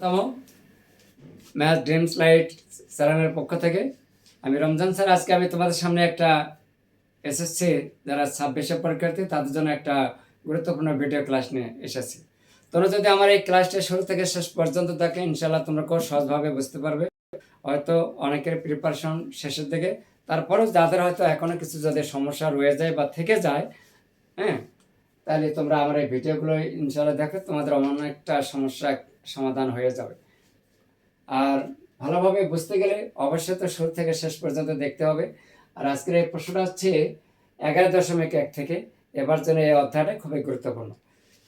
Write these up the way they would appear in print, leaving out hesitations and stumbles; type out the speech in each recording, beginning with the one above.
তম math dreams light চ্যানেলের পক্ষ থেকে আমি রমজান স্যার। আজকে আমি তোমাদের সামনে একটা এসএসসি যারা 26 পরীক্ষার্থী তাদের জন্য একটা গুরুত্বপূর্ণ ভিডিও ক্লাস নিয়ে এসেছি। তোমরা যদি আমার এই ক্লাসটা শুরু থেকে শেষ পর্যন্ত থাকে, ইনশাল্লাহ তোমরা খুব সহজভাবে বুঝতে পারবে। হয়তো অনেকের প্রিপারেশন শেষের দিকে, তারপরেও যাদের হয়তো এখনো কিছু যদি সমস্যা রয়ে যায় বা থেকে যায়, হ্যাঁ, তাহলে তোমরা আমার এই ভিডিওগুলো ইনশাল্লাহ দেখো, তোমাদের অনেকটা সমস্যা সমাধান হয়ে যাবে। আর ভালোভাবে বুঝতে গেলে অবশ্যই তো শুরু থেকে শেষ পর্যন্ত দেখতে হবে। আর আজকের এই প্রশ্নটা হচ্ছে 11.1 থেকে। এবার জন্য এই অধ্যায়টা খুবই গুরুত্বপূর্ণ।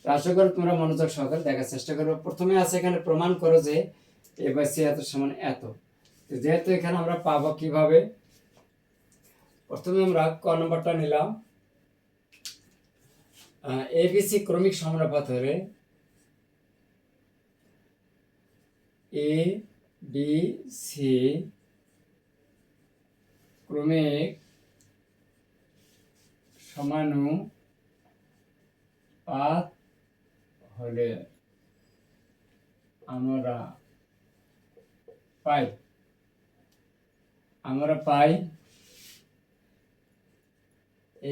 তো আশা করি তোমরা মনোযোগ সহকারে দেখার চেষ্টা করবে। প্রথমে আছে এখানে প্রমাণ করো যে এ বাই সি এত সমান এত। যেহেতু এখানে আমরা পাবো কিভাবে, প্রথমে আমরা ক নম্বরটা নিলাম। এবিসি ক্রমিক সমানুপাত হলে এ বি সি ক্রমিক সমানুপাত হলে আমরা পাই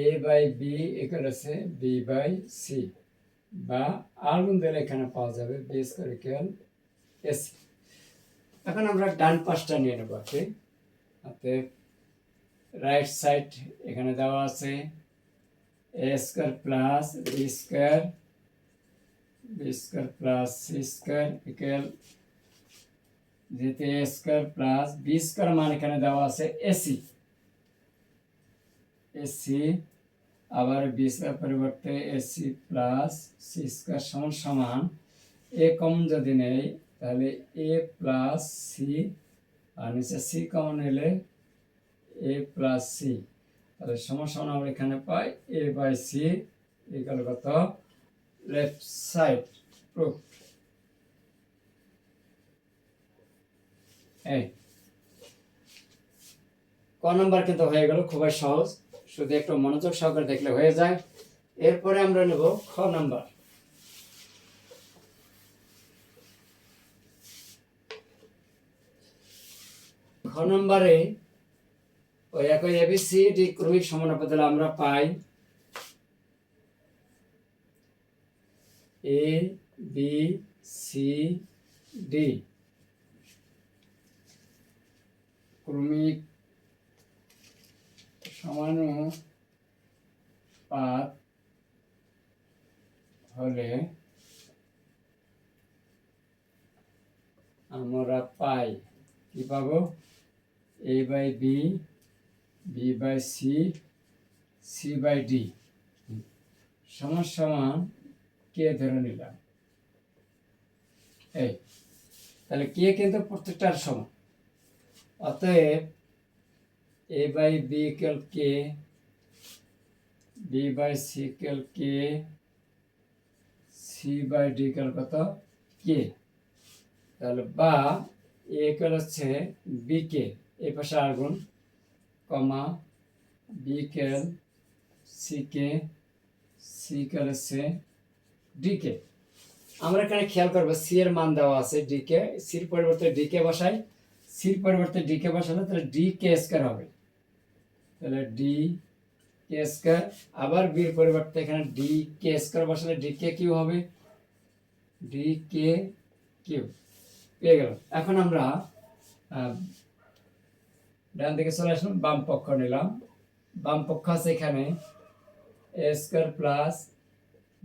এ বাই বি ইকুয়াল আছে বি বাই সি, বা আর গুণ দিলে এখানে পাওয়া যাবে বি স্কয়ার ইকুয়াল এসি। এখন আমরা ডান পাশটা নিয়ে নেব। অতএব রাইট সাইড এখানে দেওয়া আছে A square plus B square plus C square equal, যেহেতু A square plus B square মান এখানে দেওয়া আছে এসি, আবার বি স্কয়ার পরিবর্তে এসি প্লাস সি স্কয়ার সমান এ কমন যদি নেই তাহলে এ প্লাস সি, আর নিচে সি কমন এলে এ প্লাস সি, তাহলে সমান আমরা এখানে পাই এ বাই সি ইকুয়াল কত, লেফট সাইড প্রুফ। এই ক নম্বর কিন্তু হয়ে গেল, খুবই সহজ, শুধু একটু মনোযোগ সহকারে দেখলে হয়ে যায়। এরপরে আমরা নেব খ নাম্বার। খ নম্বরে ওই একই এবিসিডি ক্রমিক সমানুপাত হলে আমরা পাই এ বি সি ডি ক্রমিক সমানুপাত হলে আমরা পাই কি পাবো, A by B, B by C, C by D সমান কে ধরে নিলাম। এই তাহলে কে কিন্তু প্রত্যেকটার সমান, অতএব A by B equal K, B by C equal K, C by D equal কত কে। তাহলে বা এ ইকুয়াল হচ্ছে বি কে, এই পাশে আর গুণ, কমা B equal C K, C equal হচ্ছে ডি কে। আমরা এখানে খেয়াল করবো সি এর মান দেওয়া আছে ডি কে, সির পরিবর্তে ডি কে বসাই, সির পরিবর্তে ডি কে বসালে তাহলে ডি কে স্কয়ার হবে, তাহলে ডি কে স্কয়ার। আবার বির পরিবর্তে এখানে ডি কে স্কয়ার বসালে ডি কে কিউ হবে, ডি কে কিউ পেয়ে গেল। এখন আমরা ডান দিকে চলে আসলাম, বাম পক্ষ নিলাম। বাম পক্ষ আছে এখানে A square plus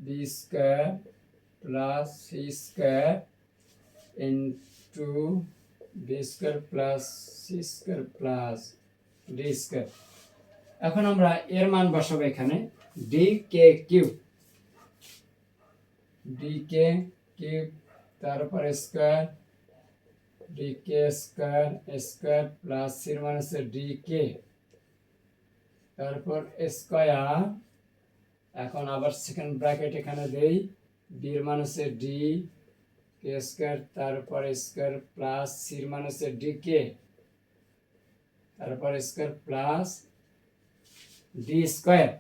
B square plus C square into B square plus C square plus D square. এখন আমরা এর মান বসাবো এখানে D K cube, D K cube, তারপর square D K square square plus সির মান হচ্ছে ডি কে, তারপর স্কয়ার। এখন আবার সেকেন্ড ব্র্যাকেট এখানে দেই, বির মান হচ্ছে ডি কে স্কয়ার, তারপর স্কয়ার প্লাস সির মান হচ্ছে ডি কে, তারপর স্কয়ার প্লাস ডি স্কয়ার।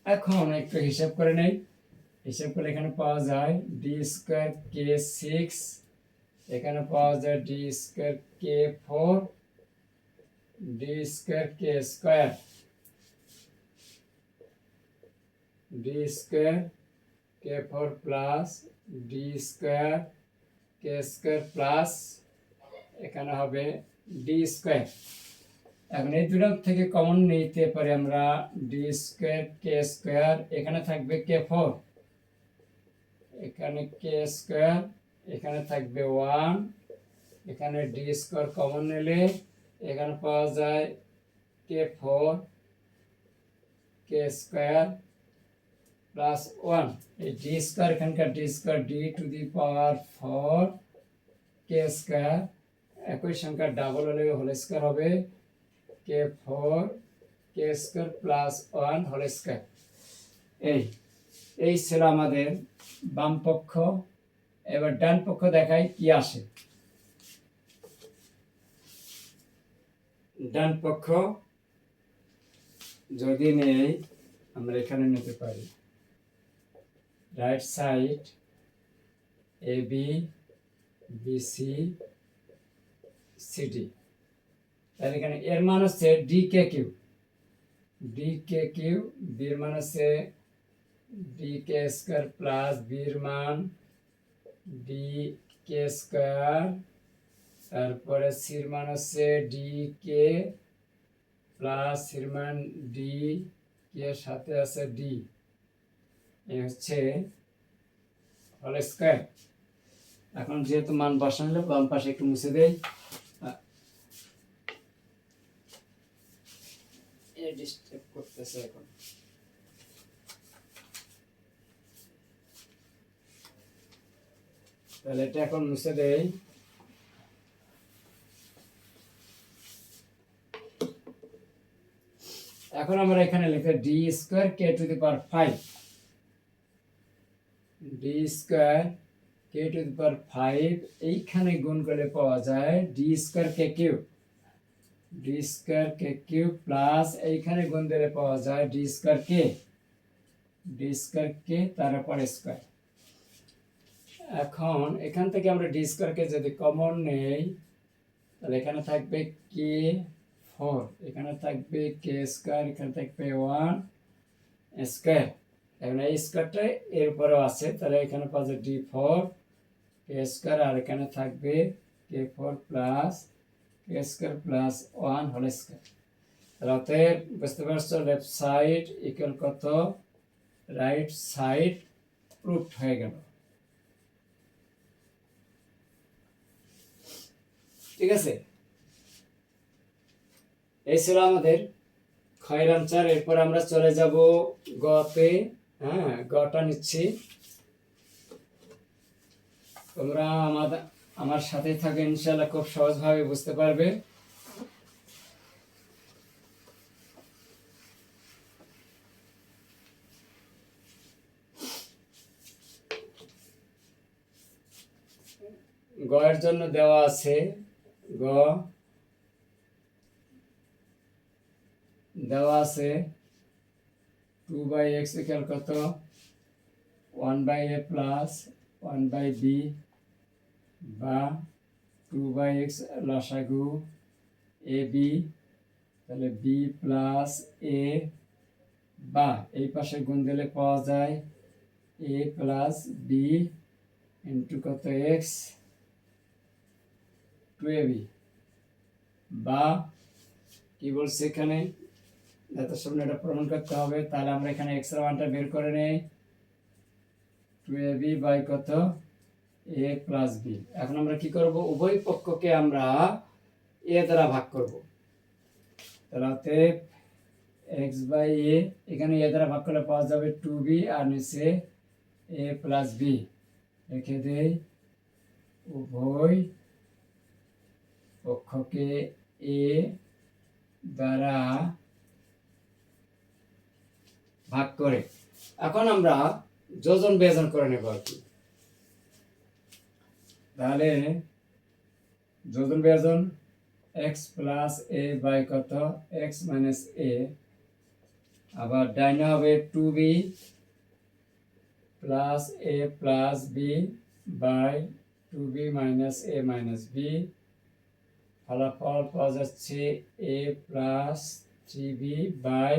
এখন একটু হিসাব করে নেই, হিসাব করলে এখানে পাওয়া যায় ডি স্কয়ার কে 6 এখানে পাওয়া যায় D square K four D square কে স্কোয়ার ডি স্কোয়ার কে ফোর প্লাস ডি স্কোয়ার কে স্কোয়ার প্লাস এখানে হবে ডি স্কোয়ার। এখন এই দুটো থেকে কমন নিতে পারি আমরা ডি স্কোয়ার কে স্কোয়ার, এখানে থাকবে কে ফোর, এখানে কে স্কোয়ার, এখানে থাকবে ওয়ান, এখানে ডি স্কোয়ার কমন নিলে এখানে পাওয়া যায় K four K square plus one. এই ডি স্কোয়ার এখানকার D square D to the power four K square, একই সংখ্যা ডাবল হলে হোল স্কোয়ার হবে K four K square plus one whole square. এই ছিল আমাদের বাম পক্ষ। এবার ডান পক্ষ দেখাই কি আসে। ডান পক্ষ যদি নেই আমরা এখানে নিতে পারি right side A B B C C D, তাহলে এখানে এর মান হচ্ছে D K Q, D K Q, বির মান হচ্ছে ডি কে স্কোয়ার প্লাস বির মান ডি কে স্কোয়ার, তারপরে সির মান হচ্ছে ডি কে প্লাস সির মান ডি কে সাথে আছে ডি, এই হচ্ছে হোল স্কোয়ার। এখন যেহেতু মান বসানো বাম পাশে একটু মুছে দেই, ডিস্টার্ব করতেছে এখন। তাহলে এটা এখন মুছে দেই। এখন আমরা এখানে লিখে D square K two the power five, D square K two the power five, এইখানে গুণ করলে পাওয়া যায় ডি স্কোয়ার কে কিউ, ডি স্কোয়ার কে কিউ প্লাস এইখানে গুণ দিলে পাওয়া যায় ডি স্কোয়ার কে তারপর স্কোয়ার। এখন এখান থেকে আমরা ডি স্কোয়ার কে যদি কমন নেই তাহলে এখানে থাকবে কে ফোর, এখানে থাকবে কে স্কোয়ার, এখানে থাকবে ওয়ান স্কোয়ার। এখন এই স্কোয়ারটা এর উপরেও আছে, তাহলে এখানে পাওয়া যায় ডি ফোর কে স্কোয়ার, আর এখানে থাকবে K four plus K square plus one whole square. তাহলে অতএব বুঝতে পারছো লেফট সাইড ইকুয়াল কত, রাইট সাইড প্রুফড হয়ে গেল। ঠিক আছে, এই ছিল আমাদের ক্ষয়ের আনসার। এরপর আমরা চলে যাব গতে। হ্যাঁ, গটা নিচ্ছি, তোমরা আমার সাথে থাকে, ইনশাআল্লাহ খুব সহজভাবে বুঝতে পারবে। গ এর জন্য দেওয়া আছে, গ দেওয়া আছে 2/x ইকুয়াল কত 1/a প্লাস 1/b বা 2/x লসাগু ab, তাহলে b প্লাস a, বা এই পাশে গুণ দিলে পাওয়া যায় a প্লাস b ইন্টু কত x 2ab, বা কি বলছে এখানে এত সামনে এটা প্রমাণ করতে হবে। তাহলে আমরা এখানে x এর মানটা বের করে নেই 2ab বাই কত a প্লাস b। এখন আমরা কি করব, উভয় পক্ষকে আমরা a দ্বারা ভাগ করব। তাহলে x বাই a, এখানে a দ্বারা ভাগ করলে পাওয়া যাবে 2b আর নিচে a প্লাস b, রেখে দেই উভয় পক্ষকে a দ্বারা ভাগ করে। এখন আমরা যোজন বিয়োজন করে নেব আর কি। তাহলে যোজন বিয়োজন x প্লাস a বাই কত x মাইনাস a, আবার ডাইনে হবে 2b plus a plus b by 2b minus a minus b, ফলাফল পাওয়া যাচ্ছে a plus 3b by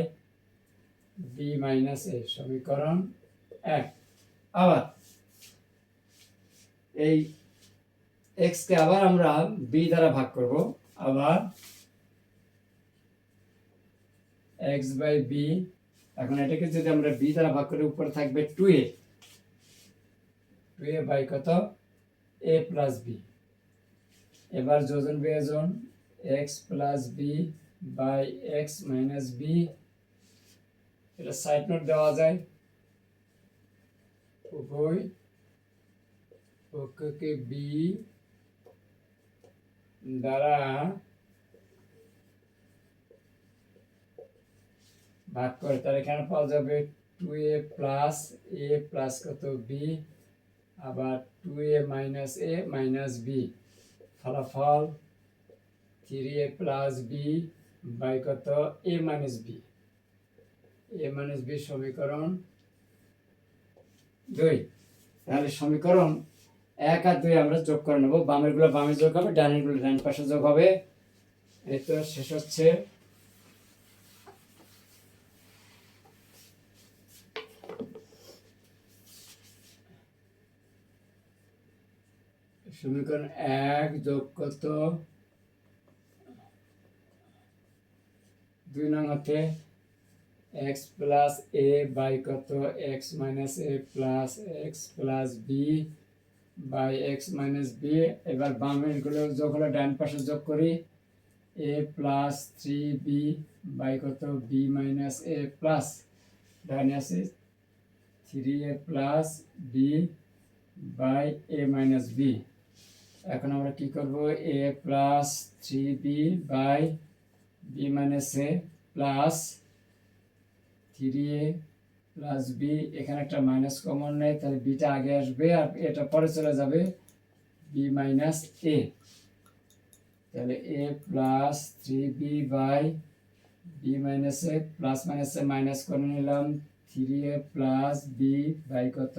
b minus a, সমীকরণ 1। আবার এই x কে আবার আমরা b দ্বারা ভাগ করব, আবার x বাই b। এখন এটাকে যদি আমরা b দ্বারা ভাগ করি, উপরে থাকবে 2a বাই কত a প্লাস b। এবার যোজন বিয়োজন x plus b by x minus b, এটা সাইড নোট দেওয়া যায়। উভয় পক্ষকে b দ্বারা ভাগ করে, তার এখানে পাওয়া যাবে 2a প্লাস কত b, আবার 2a minus a minus b, ফলাফল 3a প্লাস b বাই কত a মাইনাস b, সমীকরণ 2। তাহলে সমীকরণ 1 আর 2 আমরা যোগ করে নেব, বামের গুলো বামে যোগ হবে, ডানের গুলো ডান পাশে যোগ হবে। এই তো শেষ হচ্ছে। সমীকরণ 1 যোগ কত 2 নং হতে x প্লাস a বাই কত x minus a plus x plus b by x minus b। এবার বামের গুলো যোগ হলে ডান পাশে যোগ করি, a প্লাস 3b বাই কত b মাইনাস a প্লাস, ডানে আছে 3a plus b by a minus b। এখন আমরা কি করব, a plus 3b by b minus a plus 3a plus b, এখানে একটা মাইনাস কমন নেই, তাহলে বিটা আগে আসবে আর এটা পরে চলে যাবে, b মাইনাস a। তাহলে a plus 3b by b minus a, plus minus a minus করে নিলাম, 3a প্লাস b বাই কত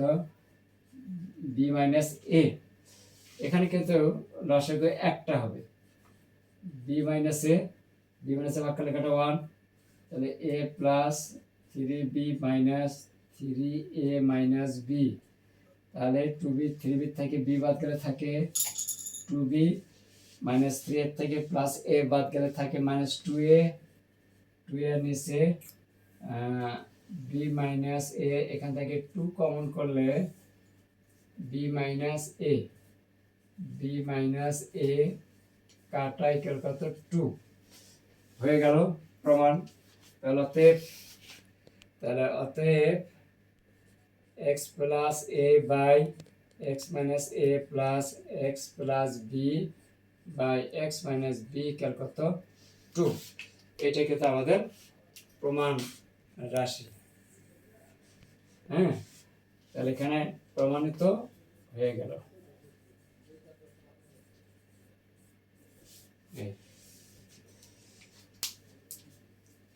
b মাইনাস a। এখানে কিন্তু লসাগু একটা হবে, b মাইনাস a ভাগ করলে কাটা 1, তাহলে a plus 3b minus 3a minus b, তাহলে 2b 3b থেকে b বাদ গেলে থাকে 2b, মাইনাস 3a থেকে প্লাস a বাদ গেলে থাকে মাইনাস 2a, 2a নিচে b মাইনাস a, এখান থেকে 2 কমন করলে b মাইনাস a, কাটা ইকুয়াল কত 2 হয়ে গেল প্রমাণ। তাহলে অতএব x plus a by x minus a plus x plus b by x minus b equal কত 2। এটা কিন্তু আমাদের প্রমাণ রাশি। হ্যাঁ, তাহলে এখানে প্রমাণিত হয়ে গেল।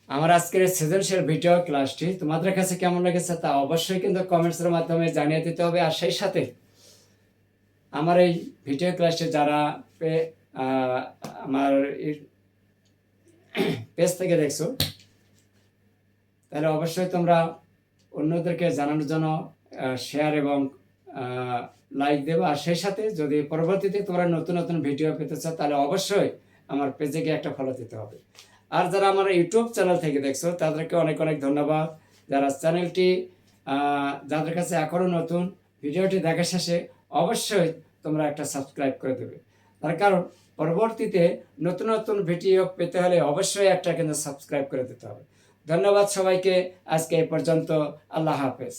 আমার আজকের সৃজনশীল ভিডিও ক্লাসটি তোমাদের কাছে কেমন লেগেছে তা অবশ্যই কিন্তু কমেন্টসের মাধ্যমে জানিয়ে দিতে হবে। আর সেই সাথে আমার এই ভিডিও ক্লাসটি যারা আমার পেজ থেকে দেখছো, তাহলে অবশ্যই তোমরা অন্যদেরকে জানানোর জন্য শেয়ার এবং লাইক দেবো। আর সেই সাথে যদি পরবর্তীতে তোমরা নতুন নতুন ভিডিও পেতে চাও, তাহলে অবশ্যই আমার পেজে গিয়ে একটা ফলো দিতে হবে। আর যারা আমার ইউটিউব চ্যানেল থেকে দেখছো, তাদেরকে অনেক অনেক ধন্যবাদ। যারা চ্যানেলটি যাদের কাছে এখনও নতুন, ভিডিওটি দেখা শেষে অবশ্যই তোমরা একটা সাবস্ক্রাইব করে দেবে, তার কারণ পরবর্তীতে নতুন নতুন ভিডিও পেতে হলে অবশ্যই একটা কিন্তু সাবস্ক্রাইব করে দিতে হবে। ধন্যবাদ সবাইকে, আজকে এই পর্যন্ত। আল্লাহ হাফেজ।